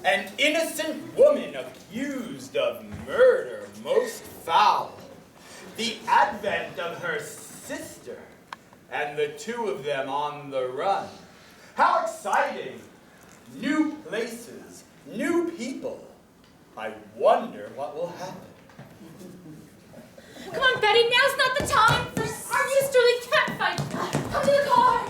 An innocent woman accused of murder most foul. The advent of her sister, and the two of them on the run. How exciting! New places, new people. I wonder what will happen. Come on, Betty, now's not the time for our sisterly catfight. Come to the car.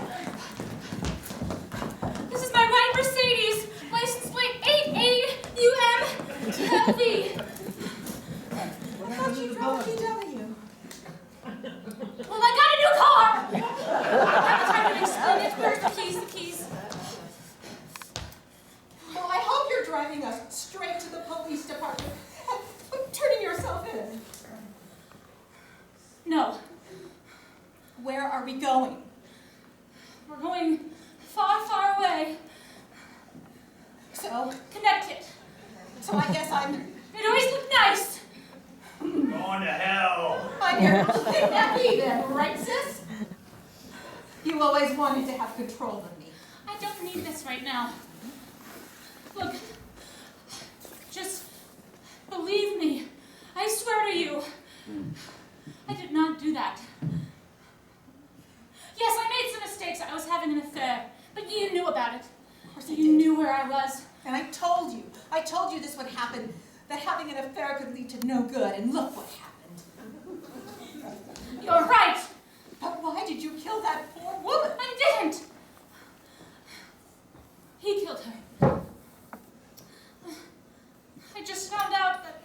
This is my white Mercedes, license plate 88UM-LV. I thought you drove a VW. Well, I got a new car. I have time to explain it. Where's the keys? Well, I hope you're driving us straight to the police department and turning yourself in. No. Where are we going? We're going far, far away. So, Connecticut. so I guess I'm It always looked nice. Going to hell. on your nephew then, right, sis? You always wanted to have control of me. I don't need this right now. Look, just believe me. I swear to you. I did not do that. Yes, I made some mistakes. I was having an affair, but you knew about it. Of course I You did. knew where I was. And I told you this would happen, that having an affair could lead to no good, and look what happened. You're right. But why did you kill that poor woman? I didn't. He killed her. I just found out that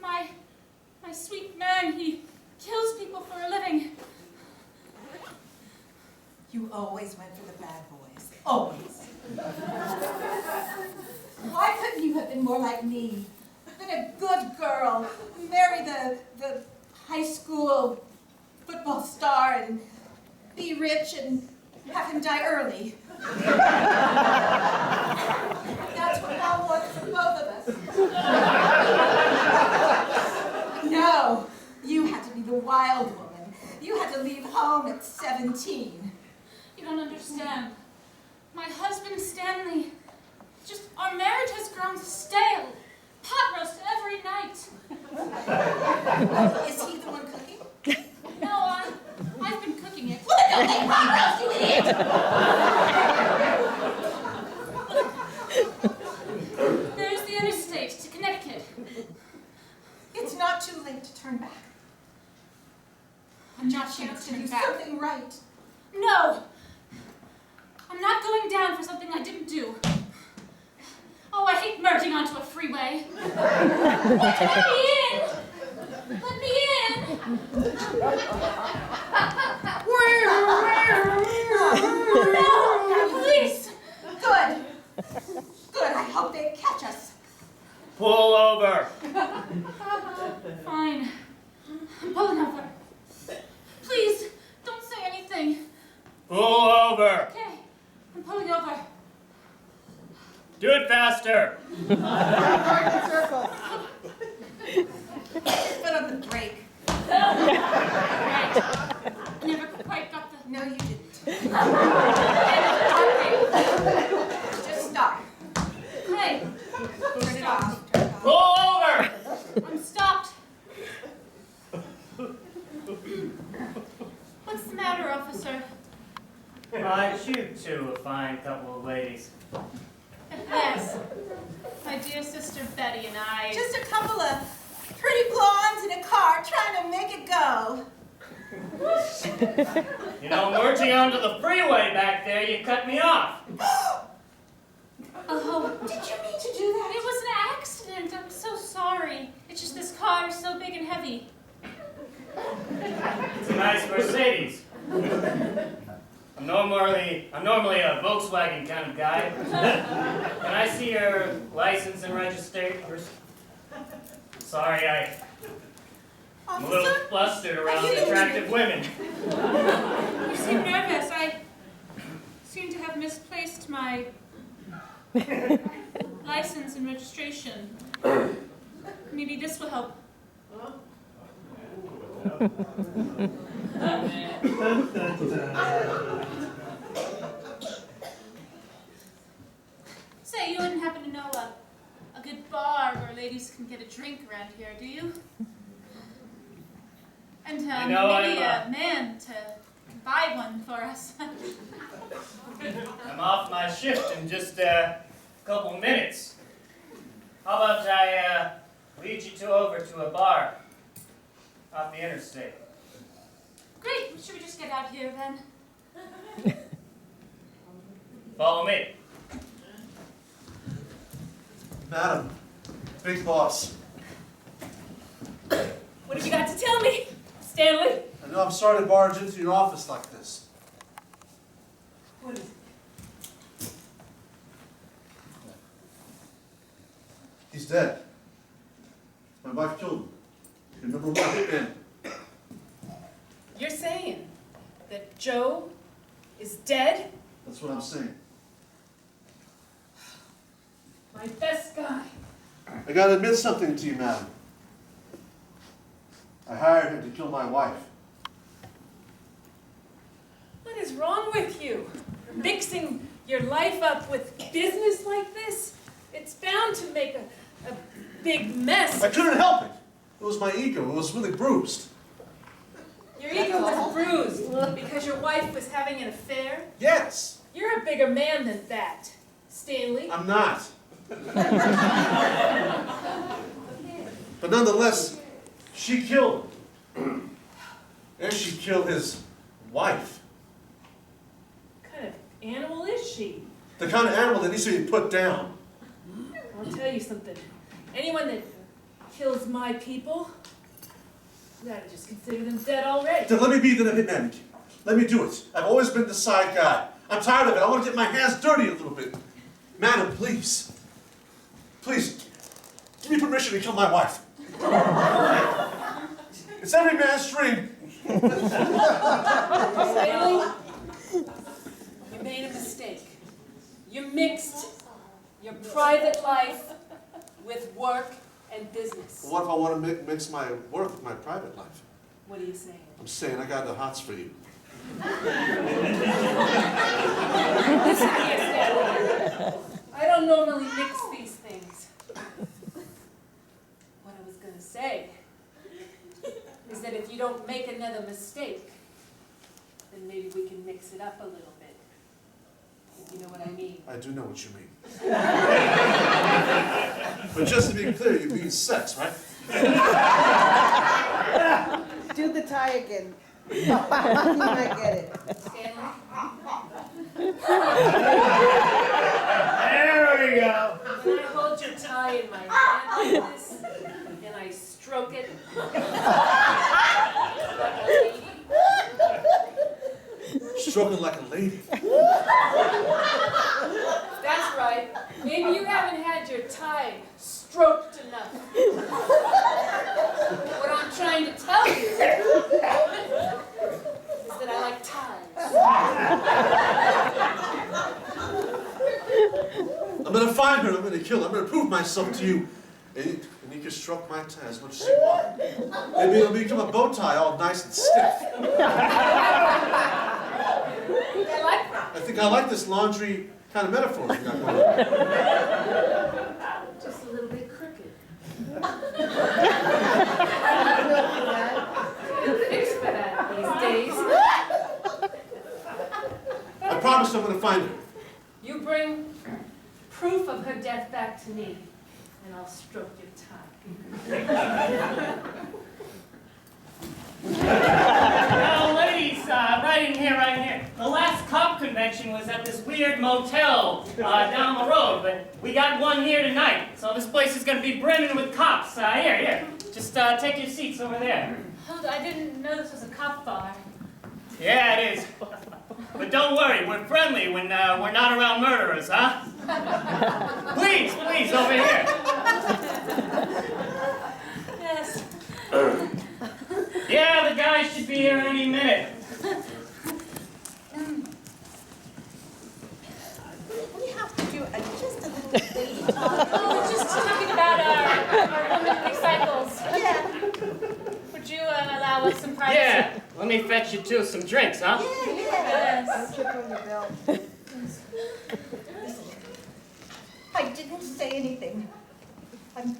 my sweet man, he kills people for a living. You always went for the bad boys. Always. Why couldn't you have been more like me? Been a good girl, marry the high school football star and be rich and have him die early. That's what I want for both of us. No, you had to be the wild woman. You had to leave home at 17. You don't understand. My husband, Stanley, just our marriage has grown stale. Pot roast every night. Is he the one cooking? No, I've been cooking it. Well, then don't make pot roast, you idiot! There's the interstate to Connecticut. It's not too late to turn back. I'm not Chance going to to do turn back. something right. No! I'm not going down for something I didn't do. Oh, I hate merging onto a freeway. Let me in! Let me in! No! Police! Good. Good. I hope they catch us. Pull over. Fine. I'm pulling over. Please, don't say anything. Pull over. Okay, I'm pulling over. Do it faster. Circle. Foot on the brake. Right. Never quite got the... No, you didn't. Okay. Just stop. Hey, Turn it off. Turn it off. Pull over. I'm stopped. What's the matter, officer? I shoot to a fine couple of ladies. Yes. My dear sister Betty and I... Just a couple of pretty blondes in a car trying to make it go. You know, merging onto the freeway back there, you cut me off. Oh, Did you mean to do that? it was an accident. I'm so sorry. It's just this car is so big and heavy. It's a nice Mercedes. I'm normally a Volkswagen kind of guy. Can I see your license and registration? Sorry, I'm a little Officer? flustered around you- attractive women. You seem nervous. I seem to have misplaced my license and registration. Maybe this will help. Say, you wouldn't have know a good bar where ladies can get a drink around here, do you? And maybe a man to buy one for us. I'm off my shift in just a couple minutes. How about I lead you over to a bar off the interstate? Great. Should we just get out here then? Follow me. Madam, big boss. What have you got to tell me, Stanley? I know I'm sorry to barge into your office like this. What is it? He's dead. My wife killed him. You remember what hitman? You're saying that Joe is dead? That's what I'm saying. My best guy. I gotta admit something to you, madam. I hired him to kill my wife. What is wrong with you? Mixing your life up with business like this? It's bound to make a big mess. I couldn't help it. It was my ego. It was really bruised. Your ego was bruised because your wife was having an affair? Yes. You're a bigger man than that, Stanley. I'm not. But nonetheless, she killed him. And she killed his wife. What kind of animal is she? The kind of animal that needs to be put down. I'll tell you something. Anyone that kills my people, you gotta just consider them dead already. Then let me be the hitman. Let me do it. I've always been the side guy. I'm tired of it. I want to get my hands dirty a little bit. Madam, please. Please, give me permission to kill my wife. It's every man's dream. Stanley, you made a mistake. You mixed your private life with work and business. What if I want to mix my work with my private life? What are you saying? I'm saying I got the hots for you. Listen here, Stanley. I don't normally mix these things. What I was going to say is that if you don't make another mistake, then maybe we can mix it up a little bit. If you know what I mean. I do know what you mean. But just to be clear, you mean sex, right? Do the tie again. You might get it. Stanley? There we go. When I hold your tie in my hand like this, and I stroke it, like a lady, Stroking like a lady. that's right. Maybe you haven't had your tie stroked enough. What I'm trying to tell you is that I like ties. I'm going to find her. I'm going to kill her. I'm going to prove myself to you. And you can stroke my tie as much as you want. Maybe it'll become a bow tie all nice and stiff. I like that. I think I like this laundry kind of metaphor you got going on. Just a little bit crooked. Fix for that these days. I promise I'm going to find her. You bring proof of her death back to me, and I'll stroke your tie. Now, ladies, right in here, right in here. The last cop convention was at this weird motel down the road, but we got one here tonight. So this place is going to be brimming with cops. Here. Just take your seats over there. Hold on, I didn't know this was a cop bar. Yeah, it is. But don't worry, we're friendly when we're not around murderers, huh? Please, over here. Yes. Yeah, the guys should be here any minute. We have to do just a little bit. Oh, just talking about our women recycles. Yeah. Would you allow us some privacy? Yeah, let me fetch you two some drinks, huh? Yes. Don't trip on your belt. I didn't say anything. I'm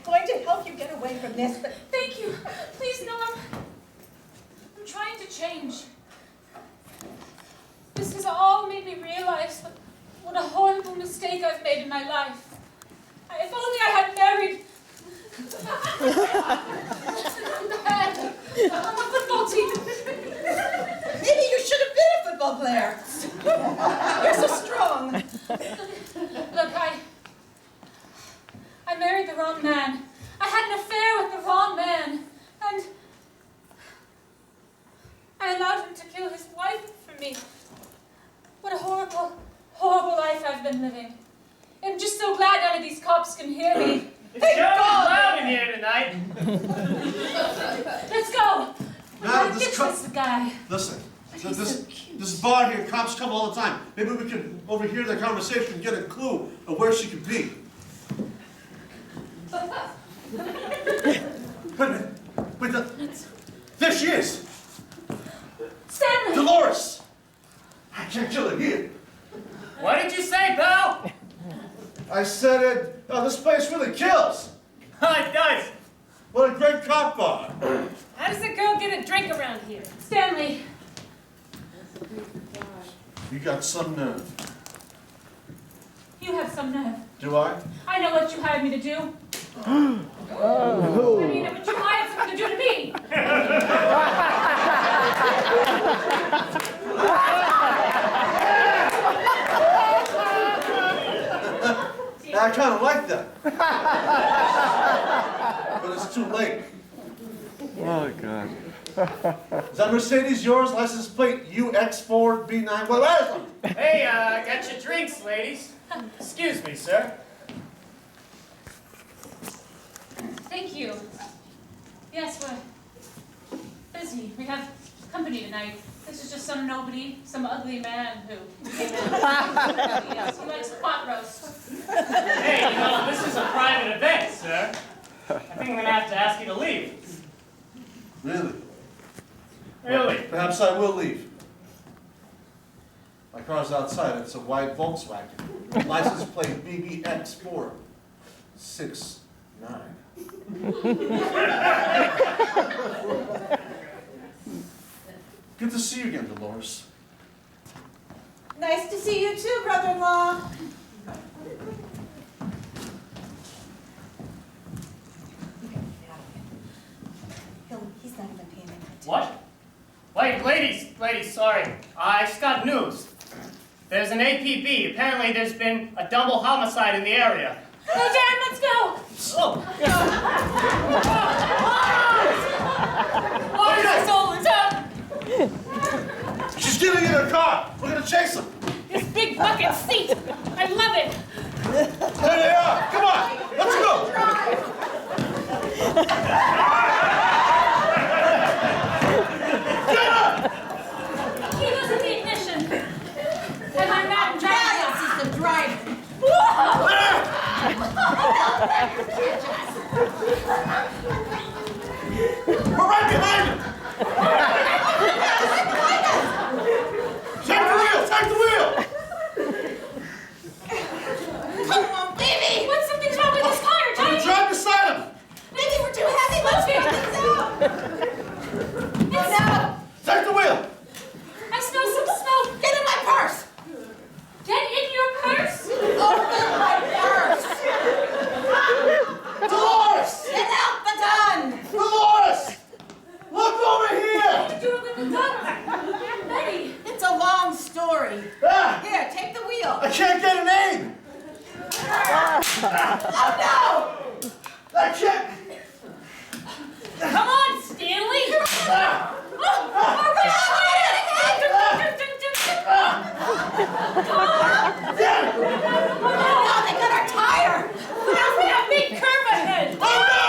going to help you get away from this, but Thank you. Please, no, I'm trying to change. This has all made me realize what a horrible mistake I've made in my life. If only I had married on the football team. maybe you should have been a football player. You're so strong. Look, I married the wrong man. I had an affair with the wrong man. And I allowed him to kill his wife for me. What a horrible, horrible life I've been living. I'm just so glad none of these cops can hear me. It's sure loud in here tonight. Let's go. Now, Get this guy. Listen, this bar here, cops come all the time. Maybe we can overhear their conversation and get a clue of where she could be. Wait a minute. Wait, there she is. Stanley. Dolores. I can't kill her here. What did you say, pal? I said it. Oh, this place really kills. It does. What a great cop bar. How does a girl get a drink around here? Stanley. You got some nerve. You have some nerve. Do I? I know what you hired me to do. I mean, what you hired someone to do to me. I kind of like that. But it's too late. Oh, God. Is that Mercedes yours? License plate UX4B9? Well, that is them. Hey, got your drinks, ladies. Excuse me, sir. Thank you. Yes, we're busy. We have company tonight. This is just some nobody, some ugly man who came in. Yes, he likes pot roast. Hey, this is a private event, sir. I think I'm gonna have to ask you to leave. Really? Really? Perhaps I will leave. My car's outside. It's a white Volkswagen. License plate BBX469. Good to see you again, Dolores. Nice to see you too, brother-in-law. He's not even paying attention. What? Wait, ladies, sorry. I just got news. There's an APB. Apparently there's been a double homicide in the area. Oh, Dan, let's go! Oh. Why is this all the time? She's getting in her car. We're gonna chase them. This big bucket seat. I love it. There they are. Come on. Let's go. Get up. He was in the ignition. And I'm not driving. This is the driver. We're right behind him. Take the wheel. Take the wheel. Come on, baby. Something's wrong with this car, I'm Johnny. gonna drive beside him. Maybe we're too heavy. Let's figure this out. Take the wheel. I smell some smoke. Get in my purse. Get in your purse. Open my purse. Dolores. Get out the gun. Dolores. Look over here. Do it with the gun. Betty. It's a long story. Ah, Here, take the wheel. I can't get an aim. Oh no! I can't. Come on, Stanley. Ah. Damn it. Oh, they got our tire. We have a big curve ahead. Oh no!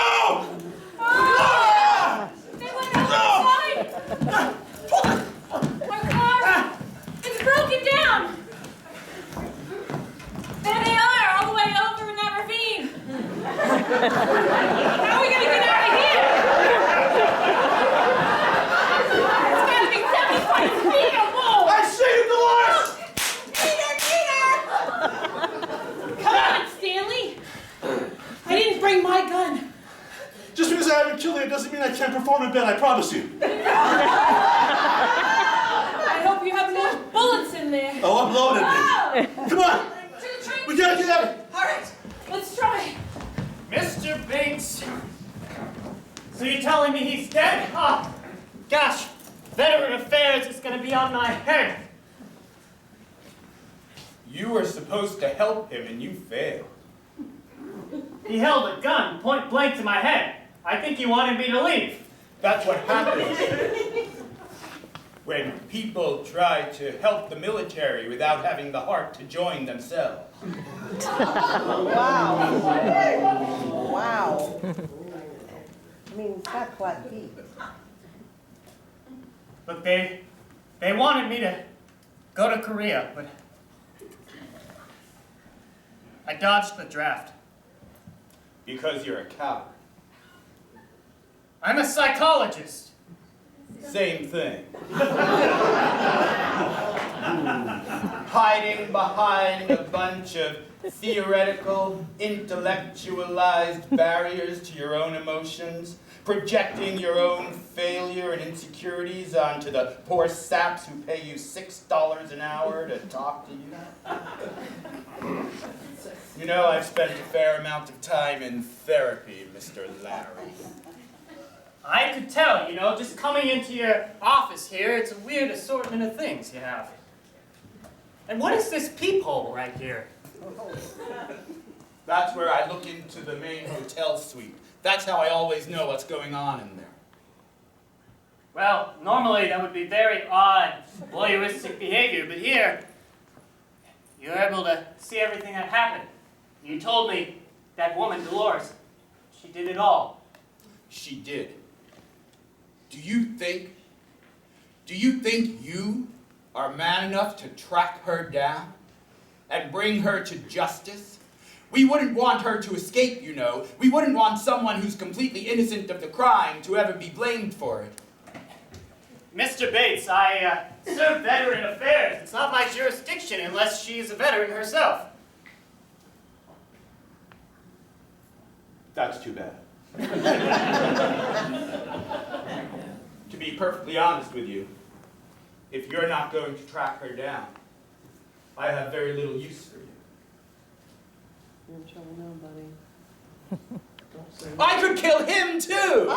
Ah. They went outside. Our car is broken down. There they are, all the way over in that ravine. How are we going to get out of here? It's got to be 75 feet or more. I see you, Dolores! Peter! Come kill you doesn't mean I can't perform in bed, I promise you. I hope you have more bullets in there. Oh, I'm loaded. Come on. We gotta get at it. All right, let's try. Mr. Bates. So you're telling me he's dead? Oh, gosh. Veteran Affairs is going to be on my head. You were supposed to help him and you failed. He held a gun point blank to my head. I think he wanted me to leave. That's what happens when people try to help the military without having the heart to join themselves. Wow. Wow. I mean, it's not quite deep. Look, they wanted me to go to Korea, but I dodged the draft. Because you're a coward. I'm a psychologist. Same thing. Hiding behind a bunch of theoretical, intellectualized barriers to your own emotions, projecting your own failure and insecurities onto the poor saps who pay you $6 an hour to talk to you. You know, I've spent a fair amount of time in therapy, Mr. Larry. I could tell, you know, just coming into your office here, it's a weird assortment of things you have. And what is this peephole right here? That's where I look into the main hotel suite. That's how I always know what's going on in there. Well, normally that would be very odd, voyeuristic behavior, but here, you're able to see everything that happened. You told me that woman, Dolores, she did it all. She did. Do you think you are man enough to track her down and bring her to justice? We wouldn't want her to escape, you know. We wouldn't want someone who's completely innocent of the crime to ever be blamed for it. Mr. Bates, I serve Veteran Affairs. It's not my jurisdiction unless she's a veteran herself. That's too bad. To be perfectly honest with you, if you're not going to track her down, I have very little use for you. You're in trouble now, buddy. I could kill him too!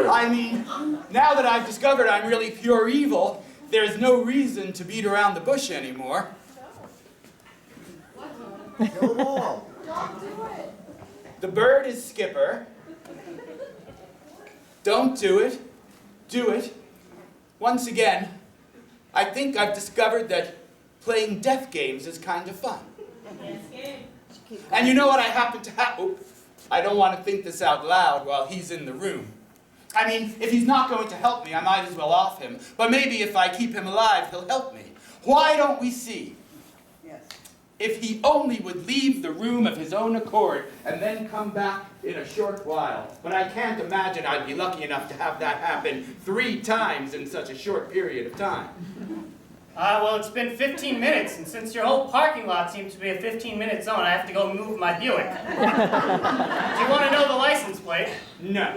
I mean, now that I've discovered I'm really pure evil, there's no reason to beat around the bush anymore. Kill them all. The bird is Skipper. Don't do it. Do it. Once again, I think I've discovered that playing death games is kind of fun. And you know what I happen to have? Oh, I don't want to think this out loud while he's in the room. I mean, if he's not going to help me, I might as well off him. But maybe if I keep him alive, he'll help me. Why don't we see? Yes. If he only would leave the room of his own accord and then come back in a short while. But I can't imagine I'd be lucky enough to have that happen 3 times in such a short period of time. Well, it's been 15 minutes, and since your whole parking lot seems to be a 15-minute zone, I have to go move my Buick. Do you want to know the license plate? No.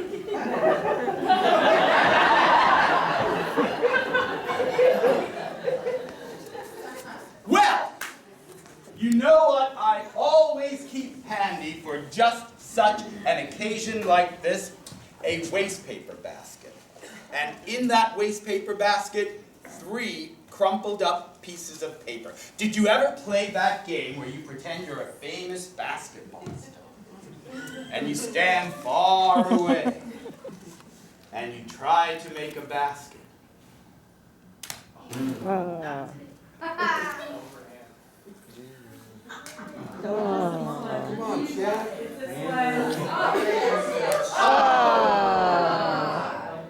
Well, you know what I always keep handy for just such an occasion like this? A wastepaper basket. And in that wastepaper basket, 3 crumpled up pieces of paper. Did you ever play that game where you pretend you're a famous basketball star? And you stand far away and you try to make a basket. Come on, Chad.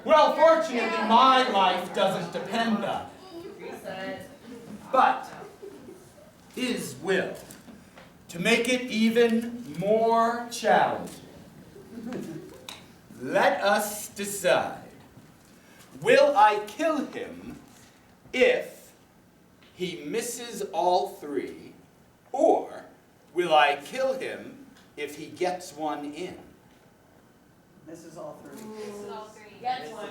Well, fortunately, my life doesn't depend on it. But his will, to make it even more challenging. Let us decide. Will I kill him if he misses all 3, or will I kill him if he gets one in. Misses all three. Gets one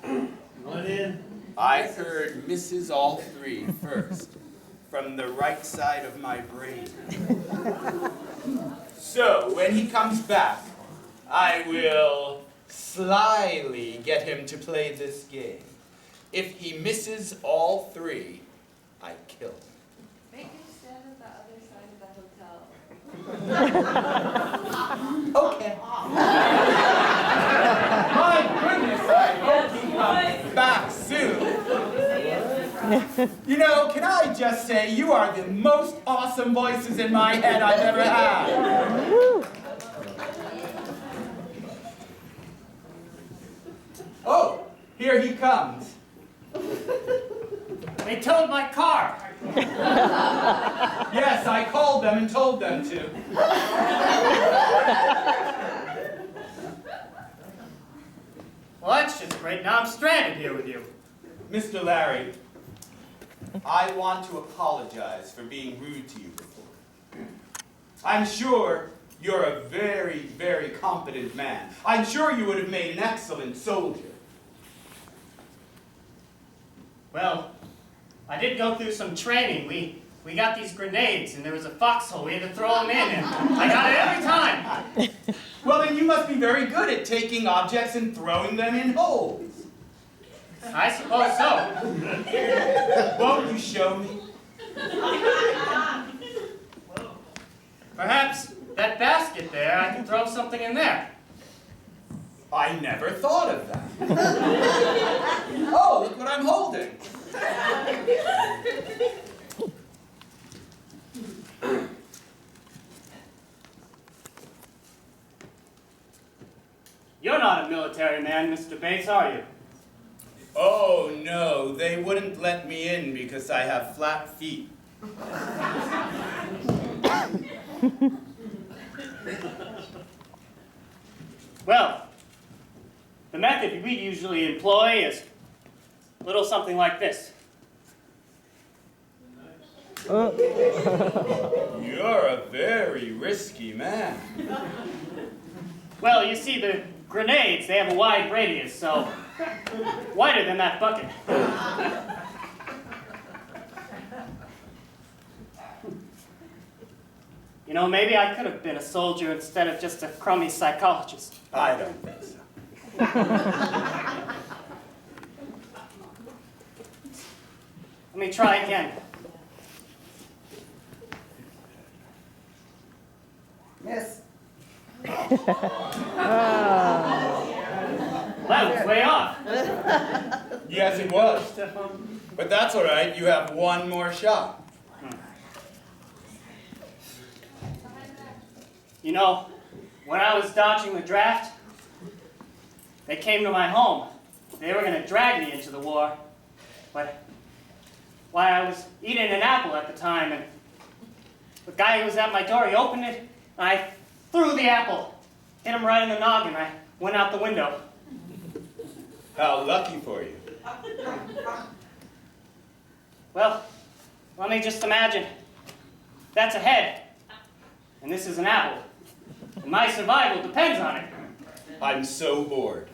in. One in. I heard Mrs. All Three first, from the right side of my brain. So, when he comes back, I will slyly get him to play this game. If he misses all three, I kill him. Make him stand at the other side of the hotel. Okay. My goodness, I hope he comes back soon. You know, can I just say, you are the most awesome voices in my head I've ever had. Oh, here he comes. They towed my car. Yes, I called them and told them to. Well, that's just great. Now I'm stranded here with you. Mr. Larry, I want to apologize for being rude to you before. I'm sure you're a very, very competent man. I'm sure you would have made an excellent soldier. Well, I did go through some training. We got these grenades, and there was a foxhole. We had to throw them in, and I got it every time. Well, then you must be very good at taking objects and throwing them in holes. I suppose so. Won't you show me? Perhaps that basket there, I can throw something in there. I never thought of that. Oh, look what I'm holding. You're not a military man, Mr. Bates, are you? Oh, no, they wouldn't let me in because I have flat feet. Well, the method we usually employ is a little something like this. You're a very risky man. Well, you see, the grenades, they have a wide radius, so wider than that bucket. You know, maybe I could have been a soldier instead of just a crummy psychologist. I don't think so. Let me try again. Miss. That was way off. Yes, it was. But that's all right. You have one more shot. You know, when I was dodging the draft, they came to my home. They were going to drag me into the war. But while I was eating an apple at the time, and the guy who was at my door, he opened it, and I threw the apple, hit him right in the noggin. I went out the window. How lucky for you. Well, let me just imagine. That's a head, and this is an apple. And my survival depends on it. I'm so bored.